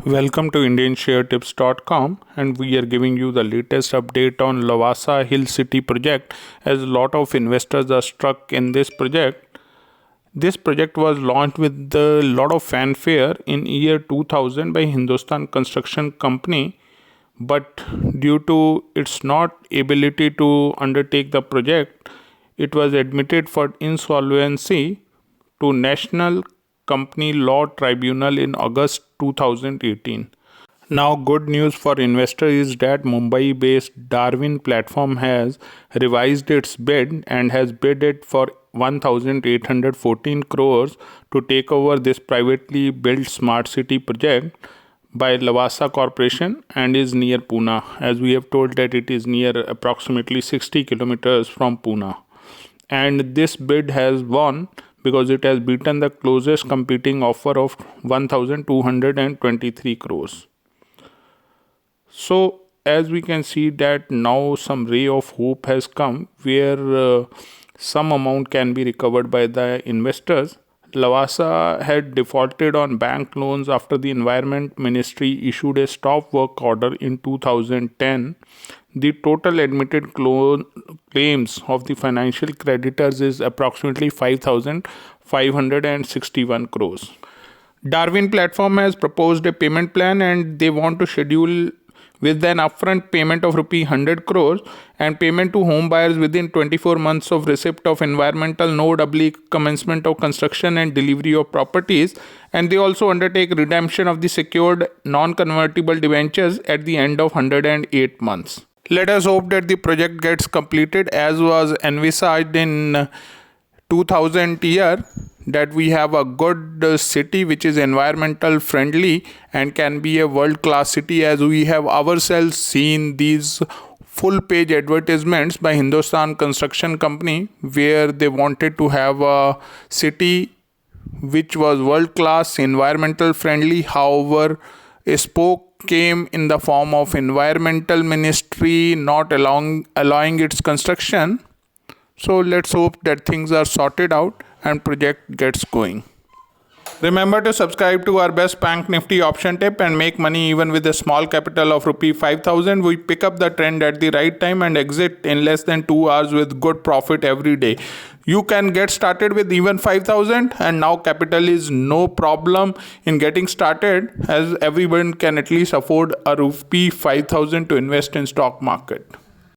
Welcome to IndianShareTips.com, and we are giving you the latest update on Lavasa Hill City project, as a lot of investors are struck in this project. This project was launched with a lot of fanfare in year 2000 by Hindustan Construction Company, but due to its not ability to undertake the project, it was admitted for insolvency to National Company Law Tribunal in August 2018. Now, good news for investors is that Mumbai-based Darwin platform has revised its bid and has bid it for 1,814 crores to take over this privately built smart city project by Lavasa Corporation and is near Pune. As we have told that it is near approximately 60 kilometers from Pune. And this bid has won because it has beaten the closest competing offer of 1,223 crores. So as we can see that now some ray of hope has come where some amount can be recovered by the investors. Lavasa had defaulted on bank loans after the Environment Ministry issued a stop work order in 2010. The total admitted claims of the financial creditors is approximately 5,561 crores. Darwin platform has proposed a payment plan and they want to schedule with an upfront payment of ₹100 crores and payment to home buyers within 24 months of receipt of environmental node/commencement of construction and delivery of properties, and they also undertake redemption of the secured non-convertible debentures at the end of 108 months. Let us hope that the project gets completed as was envisaged in 2000 year, that we have a good city which is environmental friendly and can be a world-class city, as we have ourselves seen these full-page advertisements by Hindustan Construction Company where they wanted to have a city which was world-class, environmental friendly. However, a spoke came in the form of Environmental Ministry not allowing its construction. So let's hope that things are sorted out and project gets going. Remember to subscribe to our best bank nifty option tip and make money even with a small capital of ₹5,000. We pick up the trend at the right time and exit in less than 2 hours with good profit every day. You can get started with even 5,000 and now capital is no problem in getting started, as everyone can at least afford a ₹5,000 to invest in stock market.